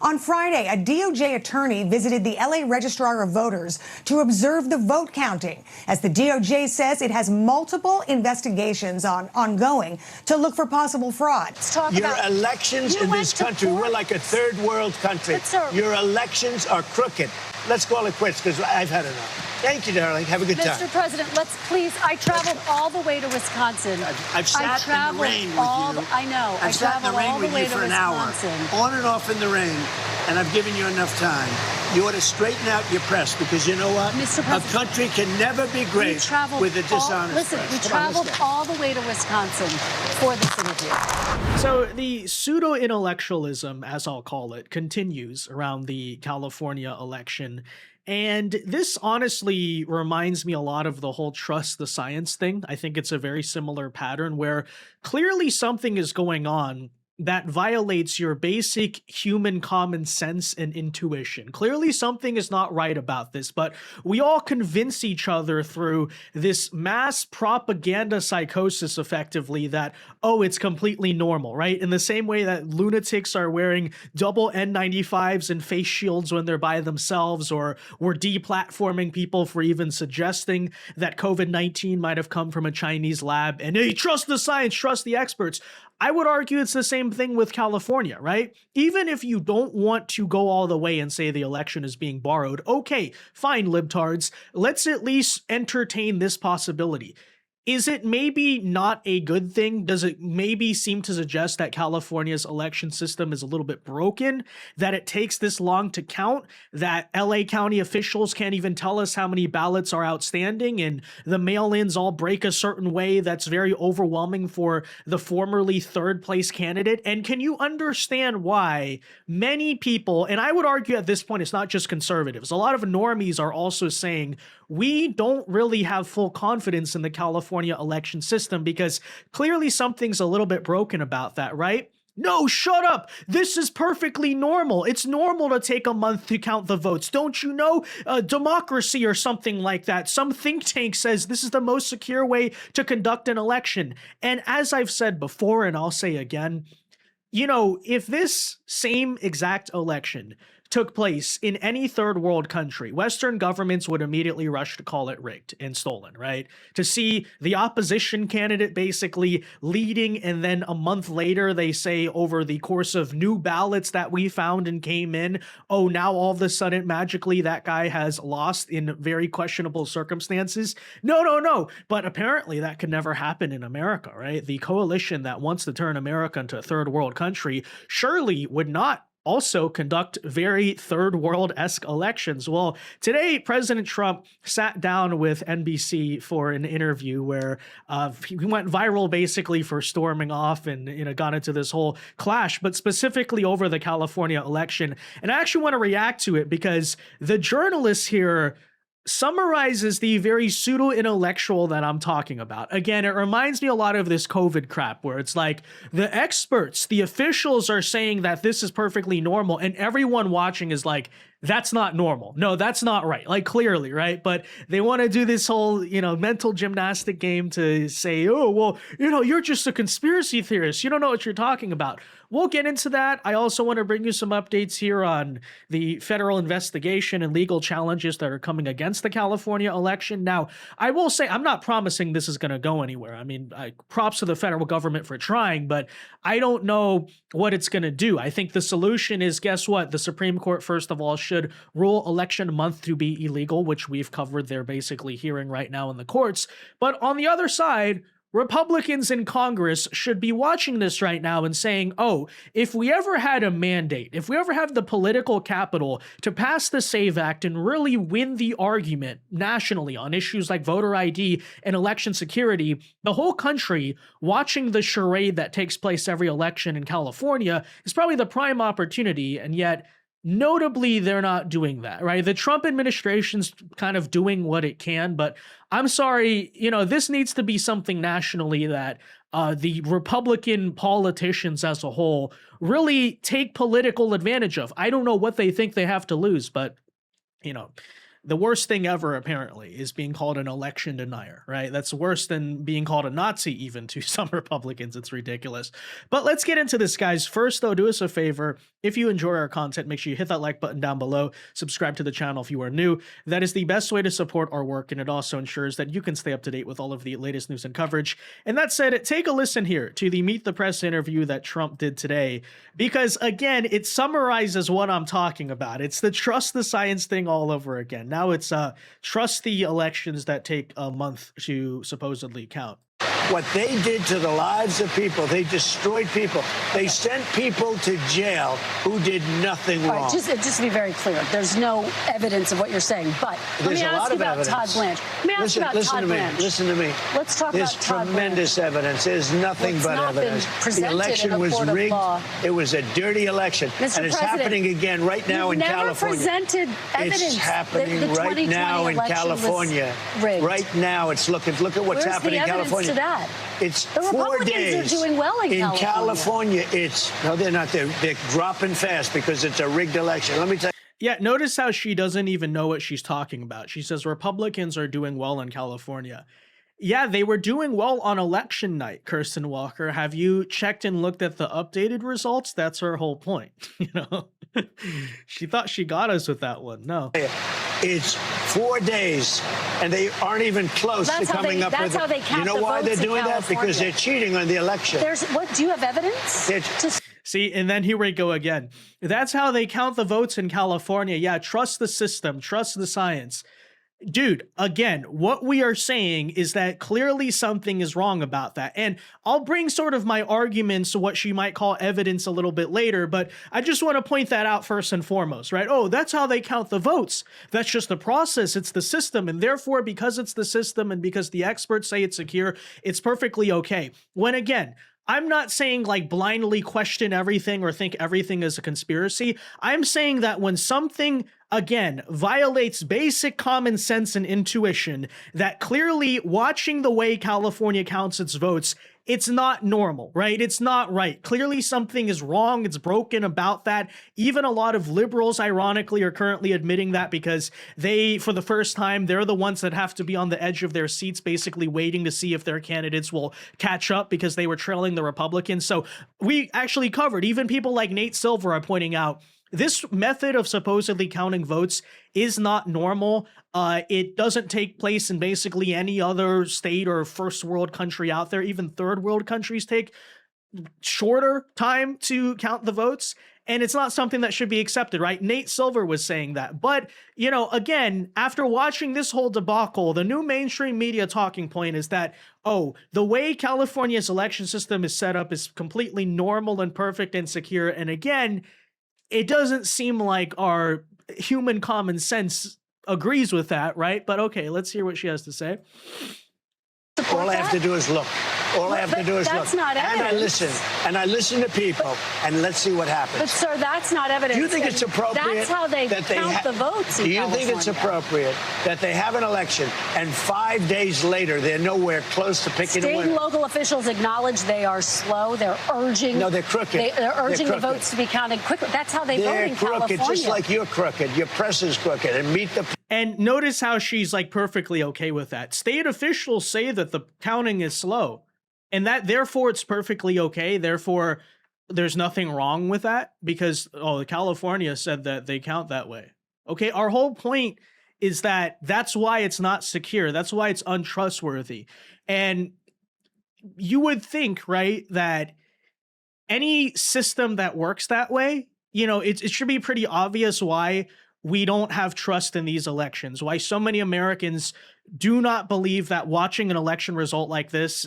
On Friday, a DOJ attorney visited the LA Registrar of Voters to observe the vote counting, as the DOJ says it has multiple investigations ongoing to look for possible fraud. Your elections in this country, we're like a third world country. Your elections are crooked. Let's call it quits, because I've had enough. Thank you, darling. Have a good time. Mr. President, let's please. I traveled all the way to Wisconsin. I've sat in the rain with you. I know. I've sat in the rain with you for an hour, on and off in the rain, and I've given you enough time. You ought to straighten out your press, because you know what? Mr. President, a country can never be great with a dishonest Listen, press. we traveled all the way to Wisconsin for this interview. So the pseudo-intellectualism, as I'll call it, continues around the California election. And this honestly reminds me a lot of the whole trust the science thing. I think it's a very similar pattern where clearly something is going on that violates your basic human common sense and intuition. Clearly something is not right about this, but we all convince each other through this mass propaganda psychosis effectively that, oh, it's completely normal, right? In the same way that lunatics are wearing double N95s and face shields when they're by themselves, or we're deplatforming people for even suggesting that COVID-19 might have come from a Chinese lab, and hey, trust the science, trust the experts. I would argue it's the same thing with California, right? Even if you don't want to go all the way and say the election is being borrowed, okay, fine, libtards, let's at least entertain this possibility. Is it maybe not a good thing? Does it maybe seem to suggest that California's election system is a little bit broken, that it takes this long to count, that LA County officials can't even tell us how many ballots are outstanding, and the mail-ins all break a certain way that's very overwhelming for the formerly third place candidate? And can you understand why many people, and I would argue at this point it's not just conservatives, a lot of normies are also saying we don't really have full confidence in the California election system because clearly something's a little bit broken about that, right? No, shut up. This is perfectly normal. It's normal to take a month to count the votes. Don't you know? Democracy or something like that. Some think tank says this is the most secure way to conduct an election. And as I've said before, and I'll say again, you know, if this same exact election took place in any third world country, Western governments would immediately rush to call it rigged and stolen, right? To see the opposition candidate basically leading, and then a month later they say over the course of new ballots that we found and came in, oh, now all of a sudden magically that guy has lost in very questionable circumstances. No. But apparently that could never happen in America, right? The coalition that wants to turn America into a third world country surely would not also conduct very third world-esque elections. Well, today, President Trump sat down with NBC for an interview where he went viral basically for storming off and, you know, got into this whole clash, but specifically over the California election. And I actually want to react to it because the journalist here summarizes the very pseudo-intellectual that I'm talking about. Again, it reminds me a lot of this COVID crap where it's like the experts, the officials are saying that this is perfectly normal, and everyone watching is like, that's not normal. No, that's not right. Like, clearly, right? But they want to do this whole, you know, mental gymnastic game to say, oh, well, you know, you're just a conspiracy theorist. You don't know what you're talking about. We'll get into that. I also want to bring you some updates here on the federal investigation and legal challenges that are coming against the California election. Now, I will say I'm not promising this is going to go anywhere. I mean, props to the federal government for trying, but I don't know what it's going to do. I think the solution is, guess what? The Supreme Court, first of all, should rule election month to be illegal, which we've covered. They're basically hearing right now in the courts. But on the other side, Republicans in Congress should be watching this right now and saying, oh, if we ever had a mandate, if we ever have the political capital to pass the SAVE Act and really win the argument nationally on issues like voter ID and election security, the whole country watching the charade that takes place every election in California is probably the prime opportunity. And yet, notably, they're not doing that, right? The Trump administration's kind of doing what it can, but I'm sorry, you know, this needs to be something nationally that the Republican politicians as a whole really take political advantage of. I don't know what they think they have to lose, but, you know, the worst thing ever, apparently, is being called an election denier, right? That's worse than being called a Nazi, even to some Republicans. It's ridiculous. But let's get into this, guys. First, though, do us a favor. If you enjoy our content, make sure you hit that like button down below. Subscribe to the channel if you are new. That is the best way to support our work, and it also ensures that you can stay up to date with all of the latest news and coverage. And that said, take a listen here to the Meet the Press interview that Trump did today, because, again, it summarizes what I'm talking about. It's the trust the science thing all over again. Now it's trust the elections that take a month to supposedly count. What they did to the lives of people, they destroyed people. They sent people to jail who did nothing wrong. Right, just to be very clear, there's no evidence of what you're saying. But let me ask you about Todd Blanche. Let me ask you about Todd Blanche. Listen to me. Let's talk about Todd Blanche. There's tremendous evidence. There's nothing but evidence. The election was rigged. It was a dirty election. Mr. And it's President, happening again right now in California. Presented evidence. It's happening right now in California. Right now, it's look at what's happening in California. To that? It's the 4 Republicans days. Are doing well in California. No, they're not. They're dropping fast because it's a rigged election. Let me tell you. Yeah, notice how she doesn't even know what she's talking about. She says Republicans are doing well in California. Yeah, they were doing well on election night, Kirsten Walker. Have you checked and looked at the updated results? That's her whole point. You know, she thought she got us with that one. No. It's 4 days, and they aren't even close to coming up with it. That's how they count the votes. You know why they're doing that? Because they're cheating on the election. Do you have evidence? See, and then here we go again. That's how they count the votes in California. Yeah, trust the system, trust the science. Dude, again, what we are saying is that clearly something is wrong about that. And I'll bring sort of my arguments, what she might call evidence, a little bit later, but I just want to point that out first and foremost, right? Oh, that's how they count the votes. That's just the process. It's the system. And therefore, because it's the system and because the experts say it's secure, it's perfectly okay. When again, I'm not saying like blindly question everything or think everything is a conspiracy. I'm saying that when something, again, violates basic common sense and intuition, that clearly watching the way California counts its votes, it's not normal, right? It's not right. Clearly something is wrong. It's broken about that. Even a lot of liberals, ironically, are currently admitting that because they, for the first time, they're the ones that have to be on the edge of their seats, basically waiting to see if their candidates will catch up because they were trailing the Republicans. So we actually covered, even people like Nate Silver are pointing out, this method of supposedly counting votes is not normal. It doesn't take place in basically any other state or first world country out there. Even third world countries take shorter time to count the votes. And it's not something that should be accepted, right? Nate Silver was saying that. But, you know, again, after watching this whole debacle, the new mainstream media talking point is that, oh, the way California's election system is set up is completely normal and perfect and secure. And again, it doesn't seem like our human common sense agrees with that, right? But okay, let's hear what she has to say. All I have to do is look. All I have to do is look. That's not evidence. And I listen to people, and let's see what happens. But, sir, that's not evidence. Do you think it's appropriate? That's how they count the votes in California. Do you think it's appropriate that they have an election, and 5 days later, they're nowhere close to picking a winner? State and local officials acknowledge they are slow. They're urging. No, they're crooked. They're urging the votes to be counted quickly. That's how they vote in California. They're crooked, just like you're crooked. Your press is crooked. And meet the... And notice how she's like perfectly okay with that. State officials say that the counting is slow, and that therefore it's perfectly okay. Therefore, there's nothing wrong with that because, oh, California said that they count that way. Okay, our whole point is that that's why it's not secure. That's why it's untrustworthy. And you would think, right, that any system that works that way, you know, it should be pretty obvious why we don't have trust in these elections, why so many Americans do not believe that watching an election result like this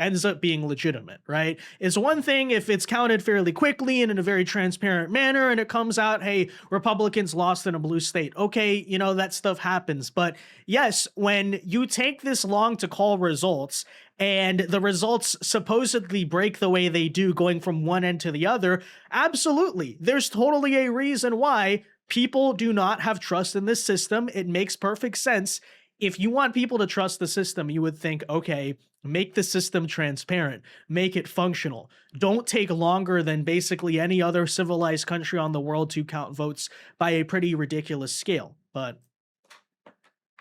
ends up being legitimate, right? It's one thing if it's counted fairly quickly and in a very transparent manner and it comes out, hey, Republicans lost in a blue state. Okay, you know, that stuff happens. But yes, when you take this long to call results and the results supposedly break the way they do going from one end to the other, absolutely, there's totally a reason why people do not have trust in this system. It makes perfect sense. If you want people to trust the system, you would think, okay, make the system transparent, make it functional. Don't take longer than basically any other civilized country on the world to count votes by a pretty ridiculous scale. But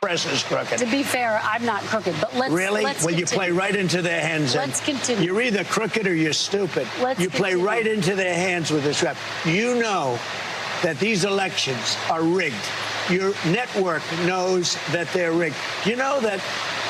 press is crooked. To be fair, I'm not crooked, but let's Really? Let's well, you play right into their hands. Let's continue. You're either crooked or you're stupid. Let's you play continue. right into their hands with this rap. You know that these elections are rigged. Your network knows that they're rigged. You know that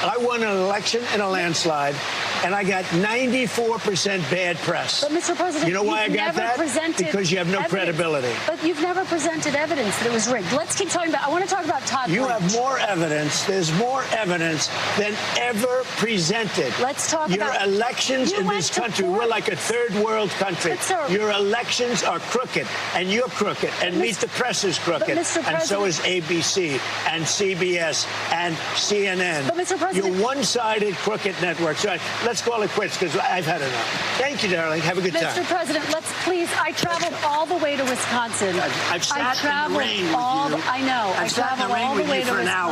I won an election in a landslide, and I got 94% bad press. But, Mr. President, you know why I got that? Because you have no credibility. But you've never presented evidence that it was rigged. Let's keep talking about. I want to talk about Todd. You have more evidence. There's more evidence than ever presented. Let's talk your about elections in this country. We're like a third world country. Your elections are crooked, and you're crooked, and Meet the Press is crooked, and so is ABC and CBS and CNN. But Mr. President, you're one-sided crooked networks. All right, let's call it quits because I've had enough. Thank you, darling. Have a good time. Mr. President, let's please. I traveled all the way to Wisconsin. I've sat in the rain with you. I know. I've sat in the rain with you for an hour,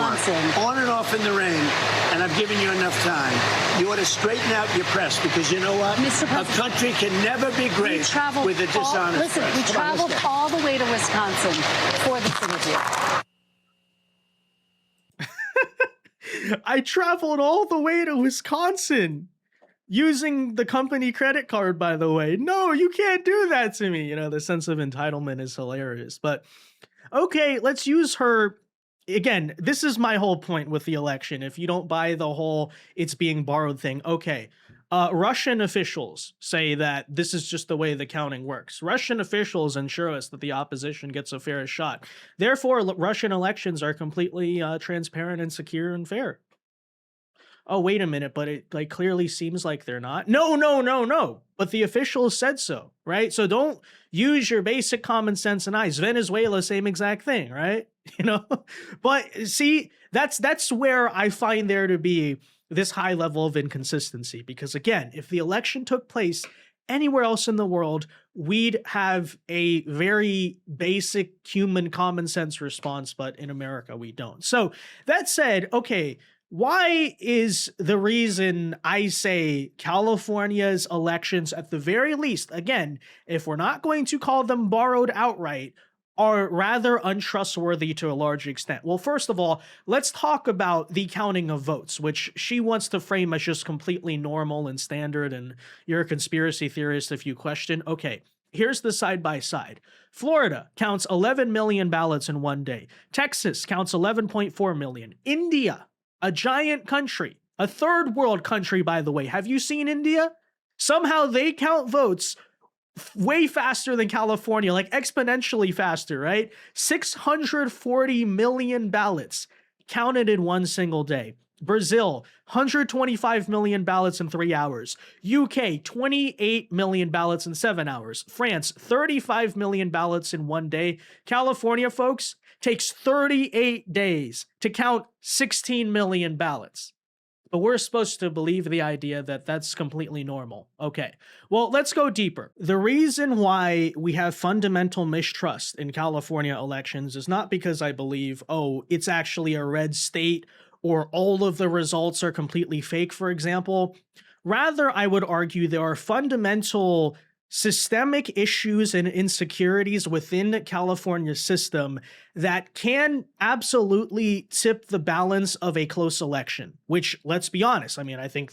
on and off in the rain, and I've given you enough time. You ought to straighten out your press because you know what? Mr. President, a country can never be great with a dishonest Listen, press. we traveled all the way to Wisconsin for this interview. I traveled all the way to Wisconsin using the company credit card, by the way. No, you can't do that to me. You know, the sense of entitlement is hilarious. But okay, let's use her. Again, this is my whole point with the election. If you don't buy the whole it's being borrowed thing, okay. Russian officials say that this is just the way the counting works. Russian officials ensure us that the opposition gets a fair shot. Therefore, Russian elections are completely transparent and secure and fair. Oh, wait a minute, but it like clearly seems like they're not. No. But the officials said so, right? So don't use your basic common sense and eyes. Venezuela, same exact thing, right? You know, but see, that's where I find there to be this high level of inconsistency, because again, if the election took place anywhere else in the world, we'd have a very basic human common sense response, but in America, we don't. So that said, okay, why is the reason I say California's elections, at the very least, again, if we're not going to call them borrowed outright, are rather untrustworthy to a large extent? Well, first of all, let's talk about the counting of votes, which she wants to frame as just completely normal and standard, and you're a conspiracy theorist if you question. Okay, here's the side-by-side. Florida counts 11 million ballots in one day. Texas counts 11.4 million. India, a giant country, a third world country, by the way. Have you seen India? Somehow they count votes way faster than California, like exponentially faster, right? 640 million ballots counted in one single day. Brazil, 125 million ballots in 3 hours. UK, 28 million ballots in 7 hours. France, 35 million ballots in one day. California, folks, takes 38 days to count 16 million ballots. But we're supposed to believe the idea that that's completely normal. Okay, well, let's go deeper. The reason why we have fundamental mistrust in California elections is not because I believe, oh, it's actually a red state or all of the results are completely fake, for example. Rather, I would argue there are fundamental systemic issues and insecurities within California's system that can absolutely tip the balance of a close election, which, let's be honest, I mean, I think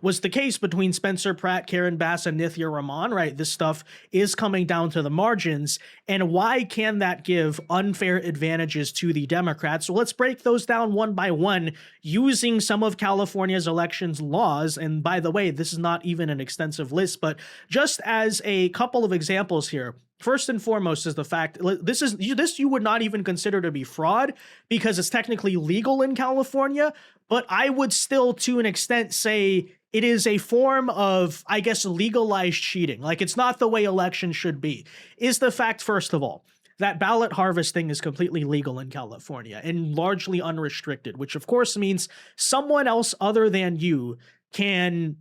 was the case between Spencer Pratt, Karen Bass, and Nithya Raman, right? This stuff is coming down to the margins, and why can that give unfair advantages to the Democrats? So let's break those down one by one using some of California's elections laws, and by the way, this is not even an extensive list, but just as a couple of examples here. First and foremost is the fact this you would not even consider to be fraud because it's technically legal in California, but I would still to an extent say it is a form of, I guess, legalized cheating. Like, it's not the way elections should be. Is the fact, first of all, that ballot harvesting is completely legal in California and largely unrestricted, which of course means someone else other than you can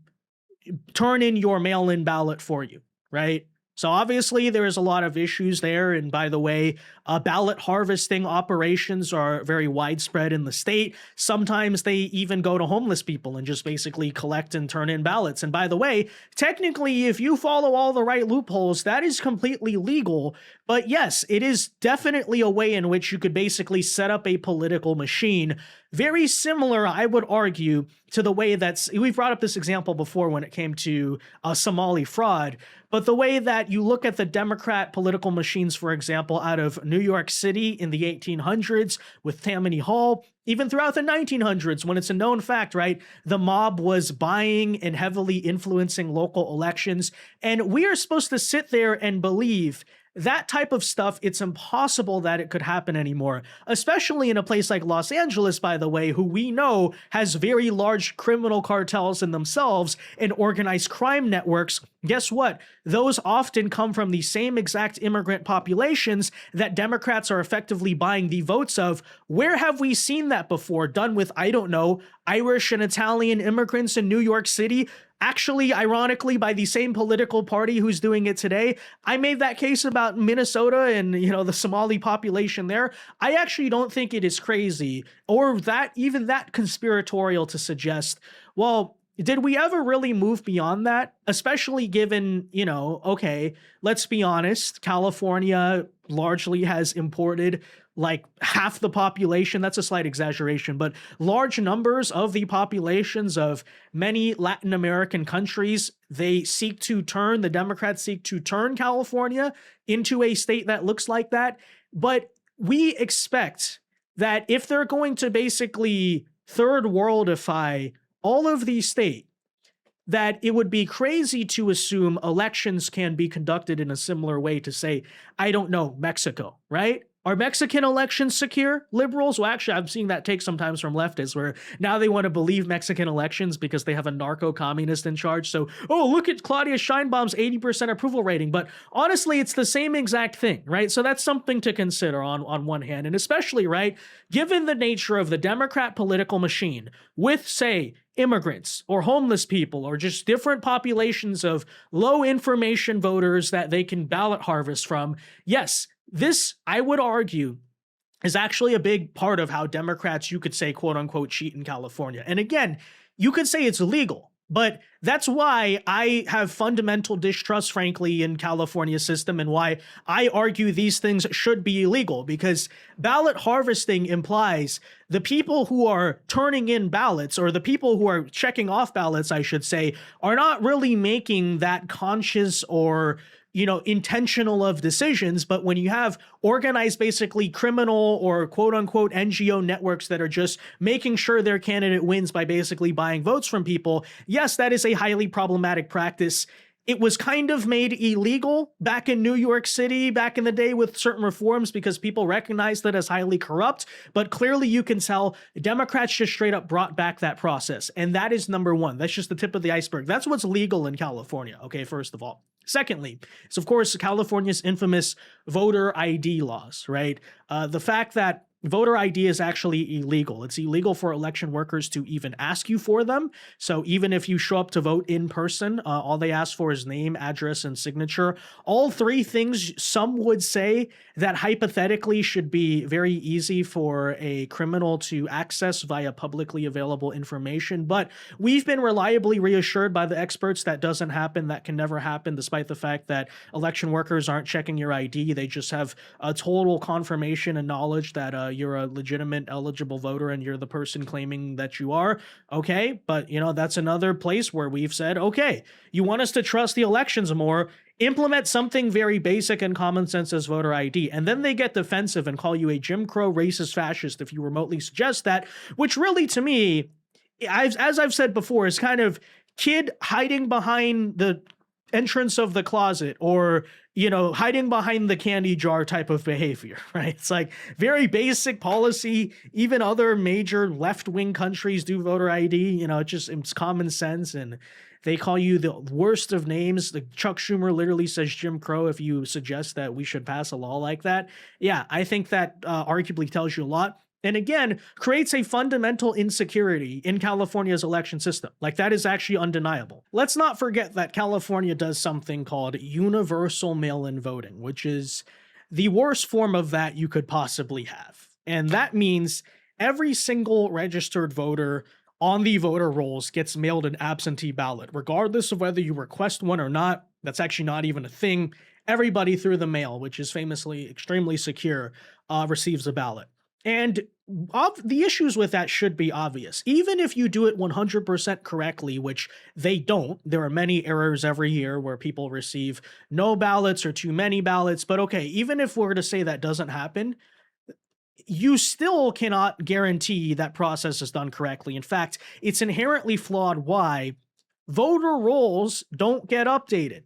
turn in your mail-in ballot for you, right? So obviously there is a lot of issues there. And by the way, ballot harvesting operations are very widespread in the state. Sometimes they even go to homeless people and just basically collect and turn in ballots. And by the way, technically, if you follow all the right loopholes, that is completely legal. But yes, it is definitely a way in which you could basically set up a political machine. Very similar, I would argue, to the way that's, we've brought up this example before when it came to Somali fraud, but the way that you look at the Democrat political machines, for example, out of New York City in the 1800s with Tammany Hall, even throughout the 1900s, when it's a known fact, right? The mob was buying and heavily influencing local elections. And we are supposed to sit there and believe that type of stuff, it's impossible that it could happen anymore, especially in a place like Los Angeles, by the way, who we know has very large criminal cartels in themselves and organized crime networks. Guess what? Those often come from the same exact immigrant populations that Democrats are effectively buying the votes of. Where have we seen that before? Done with, I don't know, Irish and Italian immigrants in New York City? Actually, ironically, by the same political party who's doing it today. I made that case about Minnesota and, the Somali population there. I actually don't think it is crazy or that even that conspiratorial to suggest, well, did we ever really move beyond that? Especially given, okay, let's be honest, California largely has imported like half the population. That's a slight exaggeration, but large numbers of the populations of many Latin American countries, the Democrats seek to turn California into a state that looks like that. But we expect that if they're going to basically third worldify all of the state, that it would be crazy to assume elections can be conducted in a similar way to, say, I don't know, Mexico, right? Are Mexican elections secure? Liberals? Well, actually, I'm seeing that take sometimes from leftists where now they want to believe Mexican elections because they have a narco-communist in charge. So, oh, look at Claudia Sheinbaum's 80% approval rating. But honestly, it's the same exact thing, right? So that's something to consider on one hand. And especially, right, given the nature of the Democrat political machine with, say, immigrants or homeless people or just different populations of low information voters that they can ballot harvest from, yes, this, I would argue, is actually a big part of how Democrats, you could say, quote unquote, cheat in California. And again, you could say it's illegal, but that's why I have fundamental distrust, frankly, in California's system and why I argue these things should be illegal, because ballot harvesting implies the people who are turning in ballots, or the people who are checking off ballots, I should say, are not really making that conscious or intentional of decisions. But when you have organized, basically criminal or quote unquote NGO networks that are just making sure their candidate wins by basically buying votes from people, yes, that is a highly problematic practice. It was kind of made illegal back in New York City back in the day with certain reforms because people recognized it as highly corrupt. But clearly you can tell Democrats just straight up brought back that process. And that is number one. That's just the tip of the iceberg. That's what's legal in California. Okay, first of all. Secondly, is of course California's infamous voter ID laws, right? The fact that voter ID is actually illegal. It's illegal for election workers to even ask you for them. So even if you show up to vote in person, all they ask for is name, address, and signature. All three things some would say that hypothetically should be very easy for a criminal to access via publicly available information. But we've been reliably reassured by the experts that doesn't happen, that can never happen, despite the fact that election workers aren't checking your ID. They just have a total confirmation and knowledge that you're a legitimate eligible voter and you're the person claiming that you are. Okay, but that's another place where we've said, okay, you want us to trust the elections more, implement something very basic and common sense as voter ID. And then they get defensive and call you a Jim Crow racist fascist if you remotely suggest that, which really, to me, as I've said before, is kind of kid hiding behind the entrance of the closet, or hiding behind the candy jar type of behavior, right? It's like very basic policy. Even other major left-wing countries do voter ID. It's common sense, and they call you the worst of names. Chuck Schumer literally says Jim Crow if you suggest that we should pass a law like that. Yeah, I think that arguably tells you a lot. And again, creates a fundamental insecurity in California's election system. Like, that is actually undeniable. Let's not forget that California does something called universal mail-in voting, which is the worst form of that you could possibly have. And that means every single registered voter on the voter rolls gets mailed an absentee ballot, regardless of whether you request one or not. That's actually not even a thing. Everybody through the mail, which is famously extremely secure, receives a ballot. And the issues with that should be obvious. Even if you do it 100% correctly, which they don't, there are many errors every year where people receive no ballots or too many ballots. But okay, even if we're to say that doesn't happen, you still cannot guarantee that process is done correctly. In fact, it's inherently flawed why voter rolls don't get updated.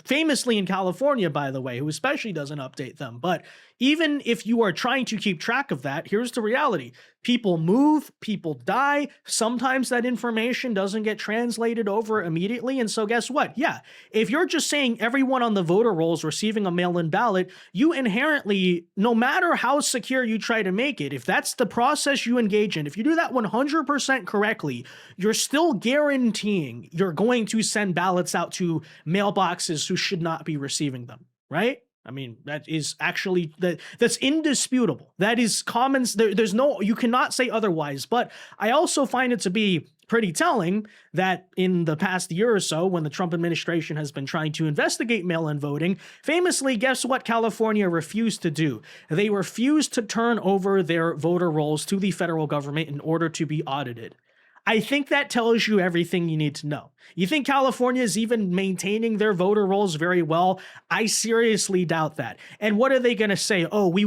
Famously in California, by the way, who especially doesn't update them. But even if you are trying to keep track of that, here's the reality. People move, people die. Sometimes that information doesn't get translated over immediately. And so guess what? Yeah, if you're just saying everyone on the voter rolls receiving a mail-in ballot, you inherently, no matter how secure you try to make it, if that's the process you engage in, if you do that 100% correctly, you're still guaranteeing you're going to send ballots out to mailboxes who should not be receiving them, right? I mean, that is actually, that's indisputable. That is common. There's no, you cannot say otherwise. But I also find it to be pretty telling that in the past year or so, when the Trump administration has been trying to investigate mail-in voting, famously, guess what California refused to do? They refused to turn over their voter rolls to the federal government in order to be audited. I think that tells you everything you need to know. You think California is even maintaining their voter rolls very well? I seriously doubt that. And what are they going to say? Oh, we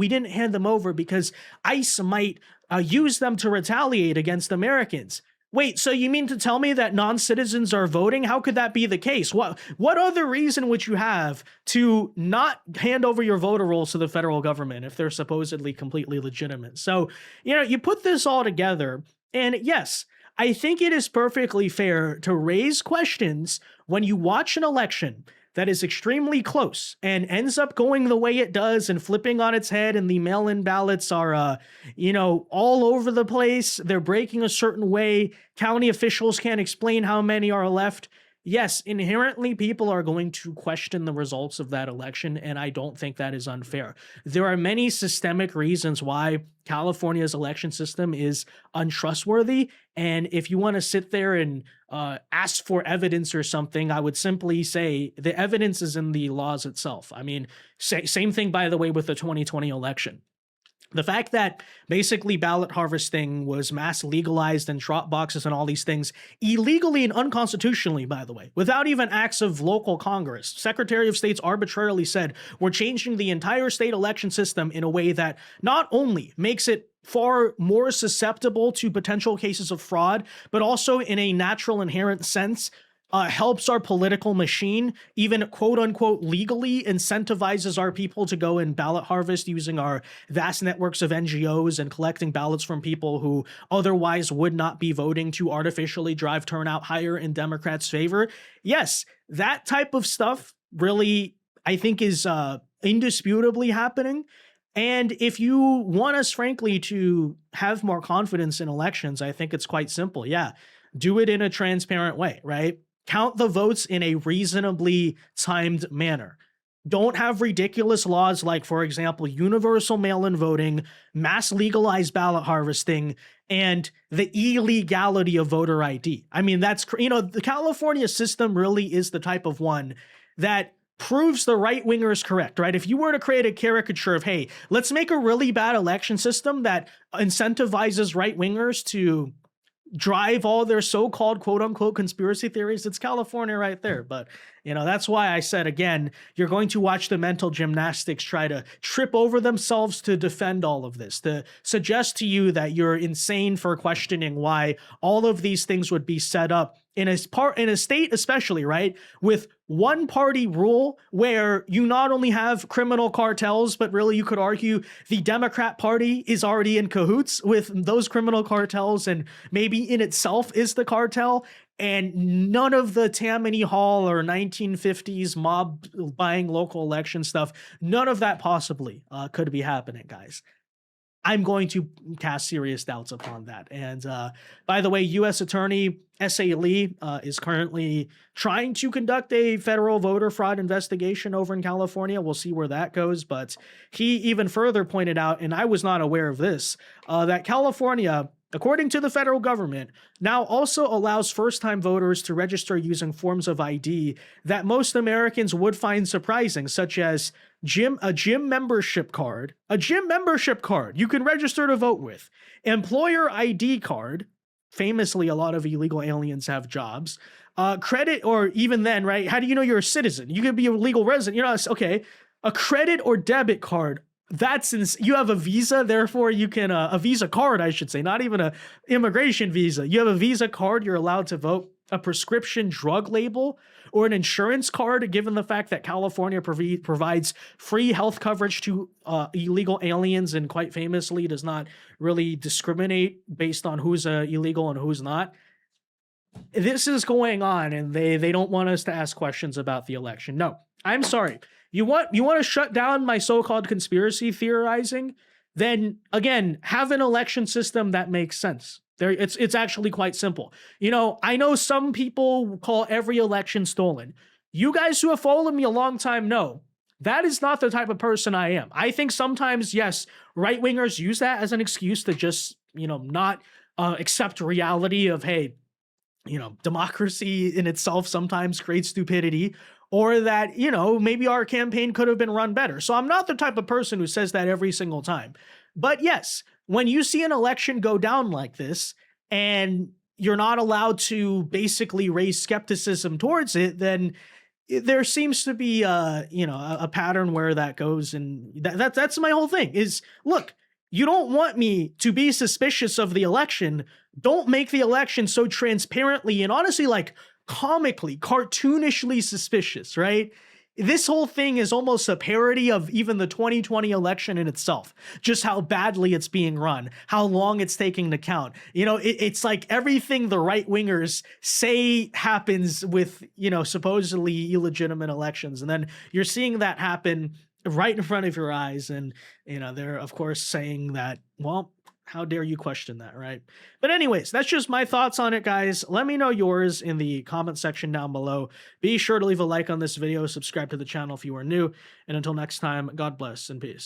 didn't hand them over because ICE might use them to retaliate against Americans. Wait, so you mean to tell me that non-citizens are voting? How could that be the case? What other reason would you have to not hand over your voter rolls to the federal government if they're supposedly completely legitimate? So, you put this all together. And yes, I think it is perfectly fair to raise questions when you watch an election that is extremely close and ends up going the way it does and flipping on its head, and the mail-in ballots are, all over the place. They're breaking a certain way. County officials can't explain how many are left. Yes, inherently, people are going to question the results of that election, and I don't think that is unfair. There are many systemic reasons why California's election system is untrustworthy, and if you want to sit there and ask for evidence or something, I would simply say the evidence is in the laws itself. I mean, same thing, by the way, with the 2020 election. The fact that basically ballot harvesting was mass legalized and drop boxes and all these things illegally and unconstitutionally, by the way, without even acts of local Congress. Secretary of State's arbitrarily said, we're changing the entire state election system in a way that not only makes it far more susceptible to potential cases of fraud, but also in a natural inherent sense helps our political machine, even quote unquote legally incentivizes our people to go and ballot harvest using our vast networks of NGOs and collecting ballots from people who otherwise would not be voting to artificially drive turnout higher in Democrats' favor. Yes, that type of stuff really, I think, is indisputably happening. And if you want us, frankly, to have more confidence in elections, I think it's quite simple. Yeah, do it in a transparent way, right? Count the votes in a reasonably timed manner. Don't have ridiculous laws like, for example, universal mail-in voting, mass legalized ballot harvesting, and the illegality of voter ID. I mean, the California system really is the type of one that proves the right-wingers correct, right? If you were to create a caricature of, hey, let's make a really bad election system that incentivizes right-wingers to drive all their so-called quote-unquote conspiracy theories, it's California right there. But that's why I said, again, you're going to watch the mental gymnastics try to trip over themselves to defend all of this, to suggest to you that you're insane for questioning why all of these things would be set up in a state, especially, right, with one party rule where you not only have criminal cartels, but really you could argue the Democrat Party is already in cahoots with those criminal cartels and maybe in itself is the cartel. And none of the Tammany Hall or 1950s mob buying local election stuff, none of that possibly could be happening, guys. I'm going to cast serious doubts upon that. And by the way, U.S. Attorney S.A. Lee is currently trying to conduct a federal voter fraud investigation over in California. We'll see where that goes. But he even further pointed out, and I was not aware of this, that California, according to the federal government, now also allows first-time voters to register using forms of ID that most Americans would find surprising, such as a gym membership card you can register to vote with, employer ID card. Famously, a lot of illegal aliens have jobs. Credit, or even then, right? How do you know you're a citizen? You could be a legal resident. You're not, okay. A credit or debit card. You have a visa, therefore you can, a visa card, I should say, not even a immigration visa. You have a visa card, you're allowed to vote. A prescription drug label or an insurance card, given the fact that California provides free health coverage to illegal aliens, and quite famously does not really discriminate based on who's illegal and who's not. This is going on, and they don't want us to ask questions about the election. No, I'm sorry. You want to shut down my so-called conspiracy theorizing? Then again, have an election system that makes sense. It's actually quite simple. You know, I know some people call every election stolen. You guys who have followed me a long time know that is not the type of person I am. I think sometimes, yes, right-wingers use that as an excuse to just, not accept reality of, hey, democracy in itself sometimes creates stupidity, or that, maybe our campaign could have been run better. So I'm not the type of person who says that every single time. But yes, when you see an election go down like this and you're not allowed to basically raise skepticism towards it, then there seems to be a pattern where that goes. And that's my whole thing is, look, you don't want me to be suspicious of the election. Don't make the election so transparently and honestly, like, comically, cartoonishly suspicious, right? This whole thing is almost a parody of even the 2020 election in itself, just how badly it's being run, how long it's taking to count. It's like everything the right-wingers say happens with, supposedly illegitimate elections. And then you're seeing that happen right in front of your eyes. And, they're, of course, saying that, well, how dare you question that, right? But anyways, that's just my thoughts on it, guys. Let me know yours in the comment section down below. Be sure to leave a like on this video, subscribe to the channel if you are new, and until next time, God bless and peace.